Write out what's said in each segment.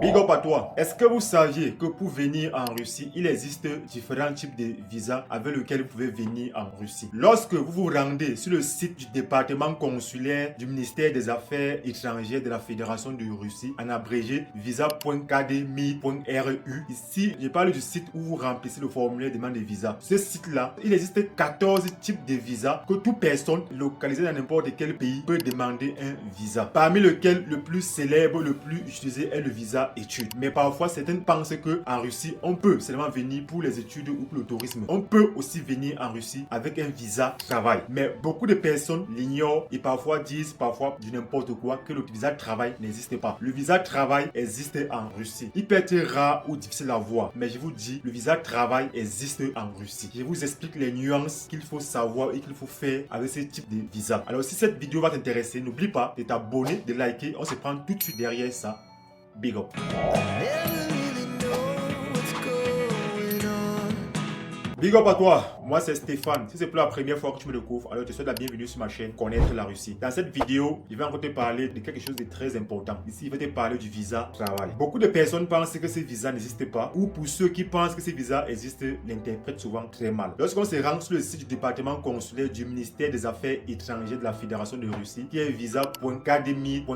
Big up à toi. Est-ce que vous saviez que pour venir en Russie, il existe différents types de visas avec lesquels vous pouvez venir en Russie? Lorsque vous vous rendez sur le site du département consulaire du ministère des Affaires étrangères de la Fédération de Russie, en abrégé visa.kdmi.ru, ici, je parle du site où vous remplissez le formulaire de demande de visa. Ce site-là, il existe 14 types de visas que toute personne localisée dans n'importe quel pays peut demander un visa. Parmi lesquels le plus célèbre, le plus utilisé est le visa études. Mais parfois, certains pensent qu'en Russie, on peut seulement venir pour les études ou pour le tourisme. On peut aussi venir en Russie avec un visa travail. Mais beaucoup de personnes l'ignorent et parfois disent, parfois du n'importe quoi, que le visa travail n'existe pas. Le visa travail existe en Russie. Il peut être rare ou difficile à voir, mais je vous dis, le visa travail existe en Russie. Je vous explique les nuances qu'il faut savoir et qu'il faut faire avec ce type de visa. Alors si cette vidéo va t'intéresser, n'oublie pas de t'abonner, de liker. On se prend tout de suite derrière ça. Big up. Big up à toi, moi c'est Stéphane. Si c'est pour la première fois que tu me découvres, alors je te souhaite la bienvenue sur ma chaîne Connaître la Russie. Dans cette vidéo, je vais encore te parler de quelque chose de très important. Ici, je vais te parler du visa travail. Beaucoup de personnes pensent que ces visas n'existent pas, ou pour ceux qui pensent que ces visas existent, l'interprètent souvent très mal. Lorsqu'on se rend sur le site du département consulaire du ministère des Affaires étrangères de la Fédération de Russie, qui est visa.kdmi.ru,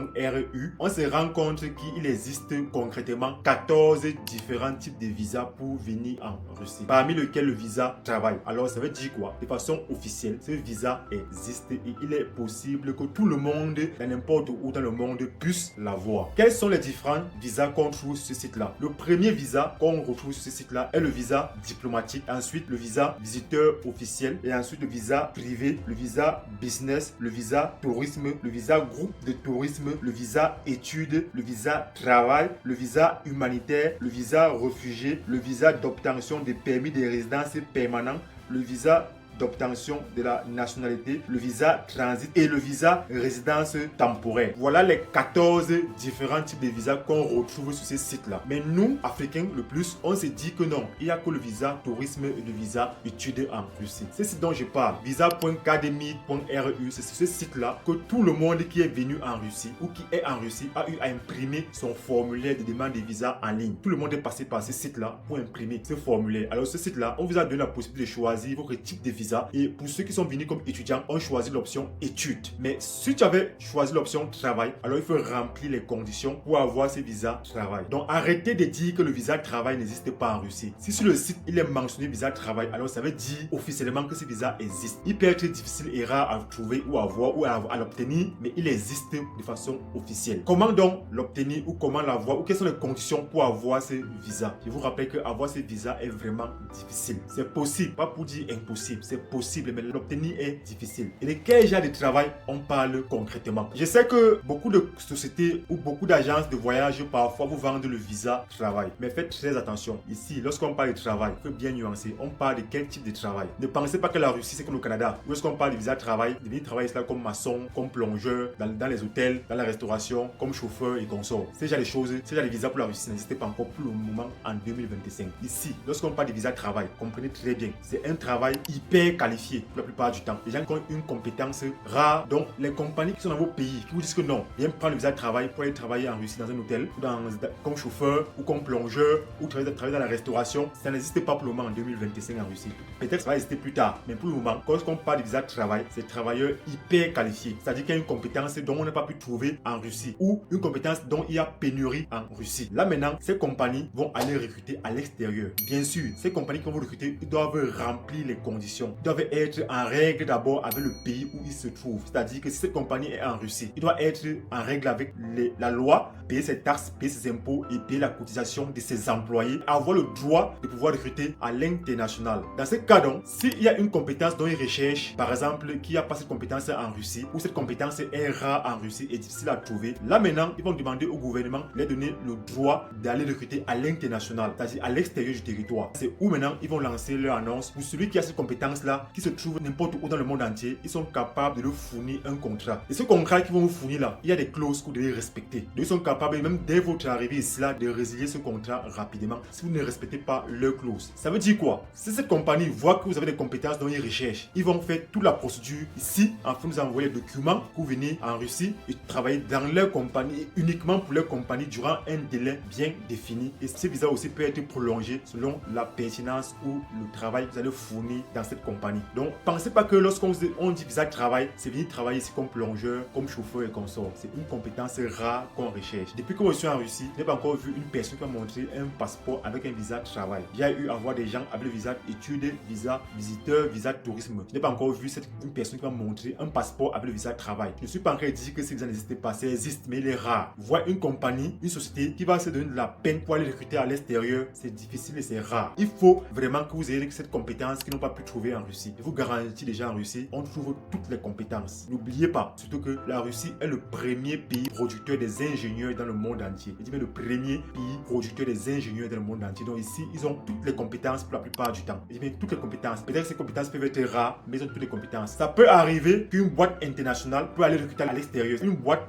on se rend compte qu'il existe concrètement 14 différents types de visas pour venir en Russie, parmi lesquels le visa travail. Alors ça veut dire quoi? De façon officielle, ce visa existe et il est possible que tout le monde, dans n'importe où dans le monde, puisse l'avoir. Quels sont les différents visas qu'on trouve sur ce site-là? Le premier visa qu'on retrouve sur ce site-là est le visa diplomatique, ensuite le visa visiteur officiel et ensuite le visa privé, le visa business, le visa tourisme, le visa groupe de tourisme, le visa études, le visa travail, le visa humanitaire, le visa réfugié, le visa d'obtention des permis de résidence permanent, le visa d'obtention de la nationalité, le visa transit et le visa résidence temporaire. Voilà les 14 différents types de visas qu'on retrouve sur ces sites-là. Mais nous, Africains, le plus, on se dit que non, il n'y a que le visa tourisme et le visa études en Russie. C'est ce dont je parle. Visa.kdmi.ru, c'est sur ce site-là que tout le monde qui est venu en Russie ou qui est en Russie a eu à imprimer son formulaire de demande de visa en ligne. Tout le monde est passé par ce site-là pour imprimer ce formulaire. Alors ce site-là, on vous a donné la possibilité de choisir votre type de visa. Et pour ceux qui sont venus comme étudiants, on choisit l'option études. Mais si tu avais choisi l'option travail, alors il faut remplir les conditions pour avoir ce visa travail. Donc arrêtez de dire que le visa travail n'existe pas en Russie. Si sur le site il est mentionné visa travail, alors ça veut dire officiellement que ce visa existe. Il peut être difficile et rare à trouver ou à voir ou à l'obtenir, mais il existe de façon officielle. Comment donc l'obtenir ou comment l'avoir ou quelles sont les conditions pour avoir ce visa? Je vous rappelle que avoir ce visa est vraiment difficile. C'est possible, pas pour dire impossible, c'est possible, mais l'obtenir est difficile. Et de quel genre de travail on parle concrètement? Je sais que beaucoup de sociétés ou beaucoup d'agences de voyage parfois vous vendent le visa travail, mais faites très attention. Ici, lorsqu'on parle de travail, il faut bien nuancer. On parle de quel type de travail? Ne pensez pas que la Russie c'est comme le Canada. Lorsqu'on parle de visa travail, de venir travailler là comme maçon, comme plongeur, dans les hôtels, dans la restauration, comme chauffeur et consorts. Ces genre de choses, ces genre de visas pour la Russie n'existent pas encore pour le moment en 2025. Ici, lorsqu'on parle de visa travail, comprenez très bien, c'est un travail hyper qualifiés pour la plupart du temps. Les gens qui ont une compétence rare. Donc les compagnies qui sont dans vos pays, qui vous disent que non, viens prendre le visa de travail pour aller travailler en Russie dans un hôtel, ou comme chauffeur, ou comme plongeur, ou travailler dans la restauration, ça n'existe pas pour le moment en 2025 en Russie. Peut-être ça va exister plus tard, mais pour le moment, quand on parle de visa de travail, c'est travailleurs hyper qualifiés. C'est-à-dire qu'il y a une compétence dont on n'a pas pu trouver en Russie, ou une compétence dont il y a pénurie en Russie. Là maintenant, ces compagnies vont aller recruter à l'extérieur. Bien sûr, ces compagnies qui vont recruter, ils doivent remplir les conditions. Ils doivent être en règle d'abord avec le pays où il se trouve. C'est-à-dire que si cette compagnie est en Russie, il doit être en règle avec la loi, payer ses taxes, payer ses impôts et payer la cotisation de ses employés, avoir le droit de pouvoir recruter à l'international. Dans ce cas donc, s'il y a une compétence dont ils recherchent, par exemple, qui n'a pas cette compétence en Russie, ou cette compétence est rare en Russie et difficile à trouver, là maintenant, ils vont demander au gouvernement de leur donner le droit d'aller recruter à l'international, c'est-à-dire à l'extérieur du territoire. C'est où maintenant ils vont lancer leur annonce pour celui qui a cette compétence compétences-là, qui se trouvent n'importe où dans le monde entier, ils sont capables de leur fournir un contrat. Et ce contrat qu'ils vont vous fournir là, il y a des clauses que vous devez respecter. Donc, ils sont capables, même dès votre arrivée ici là, de résilier ce contrat rapidement si vous ne respectez pas leurs clauses. Ça veut dire quoi? Si cette compagnie voit que vous avez des compétences dont ils recherchent, ils vont faire toute la procédure ici, afin de vous envoyer les documents que vous venez en Russie et travailler dans leur compagnie, uniquement pour leur compagnie durant un délai bien défini. Et ce visa aussi peut être prolongé selon la pertinence ou le travail que vous allez fournir dans cette compagnie. Donc, pensez pas que lorsqu'on dit visa de travail, c'est venir travailler ici comme plongeur, comme chauffeur et consort. C'est une compétence rare qu'on recherche. Depuis que je suis en Russie, je n'ai pas encore vu une personne qui m'a montré un passeport avec un visa de travail. Il y a eu à voir des gens avec le visa études, visa visiteur, visa tourisme. Je n'ai pas encore vu une personne qui m'a montré un passeport avec le visa de travail. Je ne suis pas en train de dire que ce visa n'existe pas, ça existe, mais il est rare. Voir une compagnie, une société qui va se donner de la peine pour aller recruter à l'extérieur, c'est difficile et c'est rare. Il faut vraiment que vous ayez cette compétence qu'ils n'ont pas pu trouver en Russie. Je vous garantis déjà en Russie, on trouve toutes les compétences. N'oubliez pas, surtout que la Russie est le premier pays producteur des ingénieurs dans le monde entier. Je dis bien le premier pays producteur des ingénieurs dans le monde entier. Donc ici, ils ont toutes les compétences pour la plupart du temps. Je dis bien toutes les compétences. Peut-être que ces compétences peuvent être rares, mais ils ont toutes les compétences. Ça peut arriver qu'une boîte internationale peut aller recruter à l'extérieur.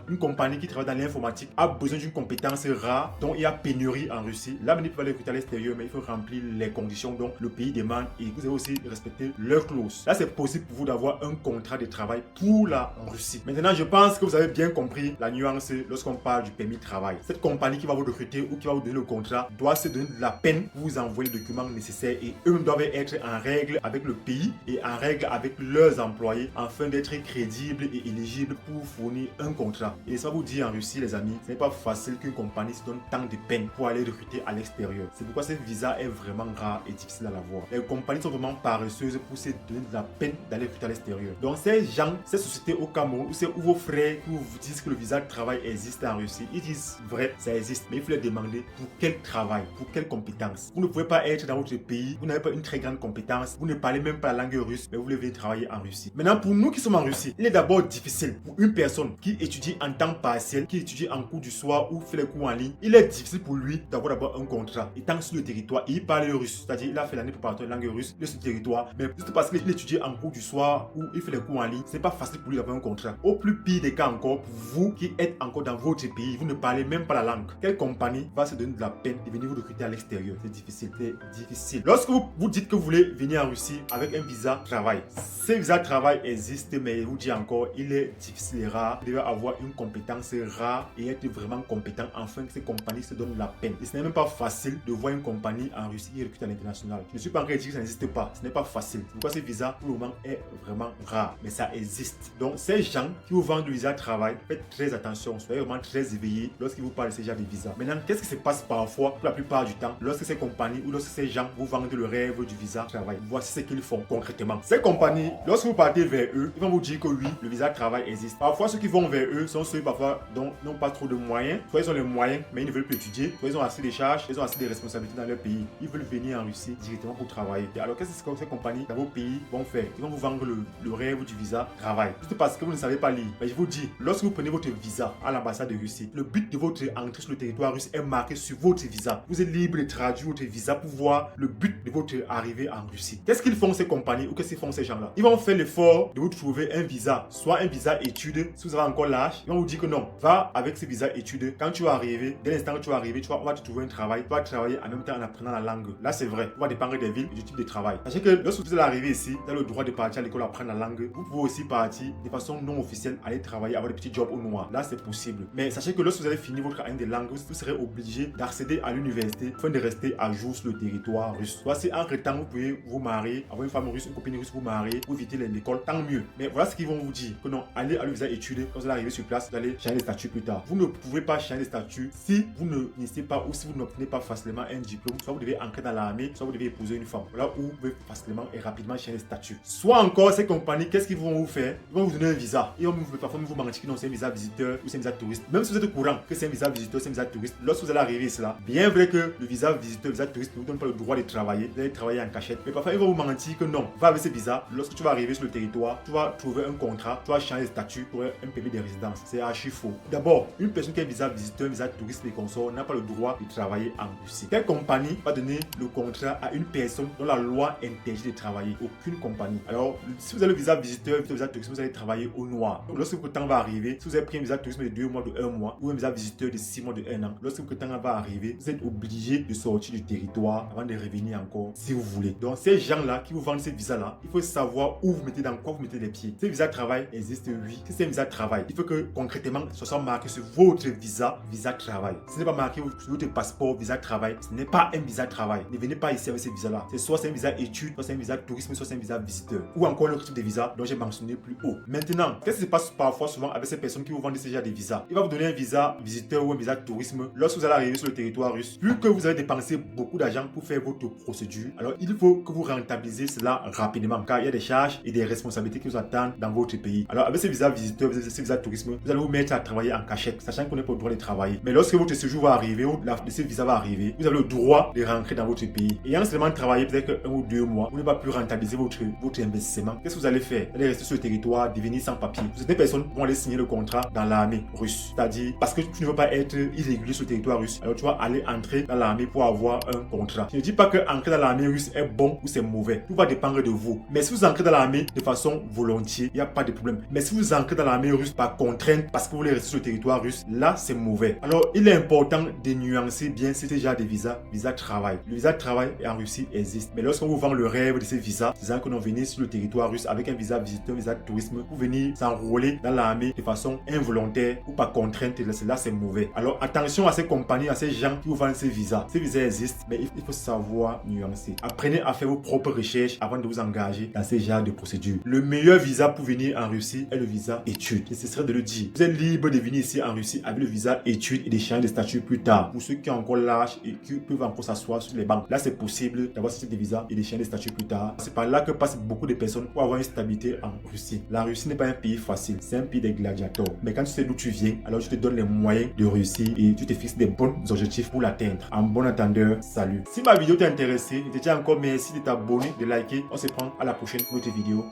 Une compagnie qui travaille dans l'informatique a besoin d'une compétence rare dont il y a pénurie en Russie. Là, ils peuvent aller recruter à l'extérieur, mais il faut remplir les conditions dont le pays demande et vous avez aussi respecter leurs clauses. Là, c'est possible pour vous d'avoir un contrat de travail pour la Russie. Maintenant, je pense que vous avez bien compris la nuance lorsqu'on parle du permis de travail. Cette compagnie qui va vous recruter ou qui va vous donner le contrat doit se donner de la peine pour vous envoyer les documents nécessaires et eux-mêmes doivent être en règle avec le pays et en règle avec leurs employés afin d'être crédibles et éligibles pour vous fournir un contrat. Et ça vous dit en Russie, les amis, ce n'est pas facile qu'une compagnie se donne tant de peine pour aller recruter à l'extérieur. C'est pourquoi ce visa est vraiment rare et difficile à l'avoir. Les compagnies sont vraiment paresseuses pour se donner de la peine d'aller recruter à l'extérieur. Donc ces gens, ces sociétés au Cameroun, ou vos frères qui vous disent que le visa de travail existe en Russie, ils disent vrai, ça existe, mais il faut les demander pour quel travail, pour quelle compétence. Vous ne pouvez pas être dans votre pays, vous n'avez pas une très grande compétence, vous ne parlez même pas la langue russe, mais vous voulez venir travailler en Russie. Maintenant, pour nous qui sommes en Russie, il est d'abord difficile pour une personne qui étudie en temps partiel, qui étudie en cours du soir ou fait les cours en ligne, il est difficile pour lui d'avoir d'abord un contrat. Étant sur le territoire, il parle le russe, c'est-à-dire il a fait l'année préparatoire de langue russe, il est sur le territoire, mais juste parce qu'il étudie en cours du soir ou il fait les cours en ligne, c'est pas facile pour lui d'avoir un contrat. Au plus pire des cas encore, pour vous qui êtes encore dans votre pays, vous ne parlez même pas la langue. Quelle compagnie va se donner de la peine de venir vous recruter à l'extérieur? C'est difficile, c'est difficile. Lorsque vous dites que vous voulez venir en Russie avec un visa travail, ce visa travail existe, mais je vous dis encore, il est difficile et rare. Vous devez avoir une compétence rare et être vraiment compétent afin que ces compagnies se donnent la peine. Et ce n'est même pas facile de voir une compagnie en Russie qui recrute à l'international. Je ne suis pas en train de dire que ça n'existe pas. Ce n'est pas facile. Pourquoi ce visa pour le moment est vraiment rare, mais ça existe. Donc ces gens qui vous vendent le visa travail, faites très attention, soyez vraiment très éveillés lorsqu'ils vous parlent de ces gens de visa. Maintenant, qu'est-ce qui se passe parfois, pour la plupart du temps, lorsque ces compagnies ou lorsque ces gens vous vendent le rêve du visa travail? Voici ce qu'ils font concrètement. Ces compagnies, lorsque vous partez vers eux, ils vont vous dire que oui, le visa travail existe. Parfois, ceux qui vont vers eux sont ceux parfois dont n'ont pas trop de moyens. Soit ils ont les moyens, mais ils ne veulent plus étudier. Soit ils ont assez de charges, ils ont assez de responsabilités dans leur pays. Ils veulent venir en Russie directement pour travailler. Et alors, qu'est-ce que ces compagnies dans vos pays vont faire? Ils vont vous vendre le rêve du visa travail. Juste parce que vous ne savez pas lire. Mais je vous dis, lorsque vous prenez votre visa à l'ambassade de Russie, le but de votre entrée sur le territoire russe est marqué sur votre visa. Vous êtes libre de traduire votre visa pour voir le but de votre arrivée en Russie. Qu'est-ce qu'ils font ces compagnies ou qu'est-ce qu'ils font ces gens-là? Ils vont faire l'effort de vous trouver un visa, soit un visa études, si vous avez encore l'âge. Ils vont vous dire que non, va avec ce visa études. Quand tu vas arriver, dès l'instant que tu vas arriver, on va te trouver un travail. Tu vas travailler en même temps en apprenant la langue. Là, c'est vrai. Ça va dépendre des villes et du type de travail. Sachez que lorsque vous allez arriver ici, vous avez le droit de partir à l'école apprendre la langue. Vous pouvez aussi partir de façon non officielle, aller travailler, avoir des petits jobs au noir. Là, c'est possible. Mais sachez que lorsque vous avez fini votre année de langue, vous serez obligé d'accéder à l'université afin de rester à jour sur le territoire russe. Voici entre temps, vous pouvez vous marier, avoir une femme russe, une copine russe, vous marier, pour éviter l'école, tant mieux. Mais voilà ce qu'ils vont vous dire. Que non, allez à le visa études, quand vous allez arriver sur place, vous allez changer de statut plus tard. Vous ne pouvez pas changer de statut si vous ne n'initiez pas ou si vous n'obtenez pas facilement un diplôme. Soit vous devez entrer dans l'armée, soit vous devez épouser une femme. Voilà où vous pouvez facilement et rapidement changer de statut. Soit encore, ces compagnies, qu'est-ce qu'ils vont vous faire? Ils vont vous donner un visa. Ils vont parfois vous mentir que non, c'est un visa visiteur ou c'est un visa touriste. Même si vous êtes au courant que c'est un visa visiteur, c'est un visa touriste, lorsque vous allez arriver ici là, bien vrai que le visa visiteur, le visa touriste ne vous donne pas le droit de travailler, vous allez travailler en cachette. Mais parfois, ils vont vous mentir que non, va avec ce visa. Lorsque tu vas arriver sur le territoire, tu vas trouver un contrat, tu vas changer de statut pour un permis de résidence. C'est archi faux. D'abord, une personne qui a un visa visiteur, un visa touriste et consort n'a pas le droit de travailler en Russie. Quelle compagnie va donner le contrat à une personne dont la loi interdit de travailler? travailler. Aucune compagnie. Alors, si vous avez le visa visiteur, le visa tourisme, vous allez travailler au noir. Donc, lorsque votre temps va arriver, si vous avez pris un visa tourisme de 2 mois, de 1 mois, ou un visa visiteur de 6 mois, de 1 an, lorsque votre temps va arriver, vous êtes obligé de sortir du territoire avant de revenir encore si vous voulez. Donc, ces gens-là qui vous vendent ces visas-là, il faut savoir où vous mettez, dans quoi vous mettez les pieds. Ces visas travail existent, oui. Si c'est un visa travail, il faut que concrètement, ce soit marqué sur votre visa travail. Si ce n'est pas marqué sur votre passeport, visa travail, ce n'est pas un visa travail. Ne venez pas ici avec ces visas-là. C'est soit un visa études, soit c'est un visa tourisme, soit c'est un visa visiteur. Ou encore un autre type de visa dont j'ai mentionné plus haut. Maintenant, qu'est-ce qui se passe parfois souvent avec ces personnes qui vous vendent ces genres de visas? Il va vous donner un visa visiteur ou un visa tourisme lorsque vous allez arriver sur le territoire russe. Vu que vous avez dépensé beaucoup d'argent pour faire votre procédure, alors il faut que vous rentabilisez cela rapidement car il y a des charges et des responsabilités qui vous attendent dans votre pays. Alors avec ces visas visiteurs, ces visas tourisme, vous allez vous mettre à travailler en cachette, sachant qu'on n'est pas le droit de travailler. Mais lorsque votre séjour va arriver ou ce visa va arriver, vous avez le droit de rentrer dans votre pays. Et en seulement travailler peut-être 1 ou 2 mois, vous ne va plus rentabiliser votre investissement. Qu'est-ce que vous allez faire? Vous allez rester sur le territoire, devenir sans papier. Certaines personnes vont aller signer le contrat dans l'armée russe. C'est-à-dire, parce que tu ne veux pas être irrégulier sur le territoire russe, alors tu vas aller entrer dans l'armée pour avoir un contrat. Je ne dis pas que entrer dans l'armée russe est bon ou c'est mauvais. Tout va dépendre de vous. Mais si vous entrez dans l'armée de façon volontiers, il n'y a pas de problème. Mais si vous entrez dans l'armée russe par contrainte, parce que vous voulez rester sur le territoire russe, là, c'est mauvais. Alors, il est important de nuancer bien ces genres de visa travail. Le visa travail en Russie existe. Mais lorsqu'on vous vend le rêve de ces visas, disant que l'on venait sur le territoire russe avec un visa visiteur, visa tourisme, pour venir s'enrôler dans l'armée de façon involontaire ou par contrainte, là, c'est mauvais. Alors, attention à ces compagnies, à ces gens qui vous vendent ces visas. Ces visas existent, mais il faut savoir nuancer. Apprenez à faire vos propres recherches avant de vous engager dans ces genres de procédures. Le meilleur visa pour venir en Russie est le visa études. Et ce serait de le dire. Vous êtes libre de venir ici en Russie avec le visa études et d'échanger de statut plus tard. Pour ceux qui ont encore l'âge et qui peuvent encore s'asseoir sur les bancs. Là, c'est possible d'avoir ce type de visa et d'échanger de statut plus tard. C'est par là que passent beaucoup de personnes pour avoir une stabilité en Russie. La Russie n'est pas un pays facile. C'est un pays des gladiateurs. Mais quand tu sais d'où tu viens, alors je te donne les moyens de réussir et tu te fixes des bons objectifs pour l'atteindre. En bon entendeur, salut. Si ma vidéo t'a intéressé, je te dis encore merci de t'abonner, de liker. On se prend à la prochaine pour notre vidéo.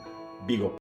Big up.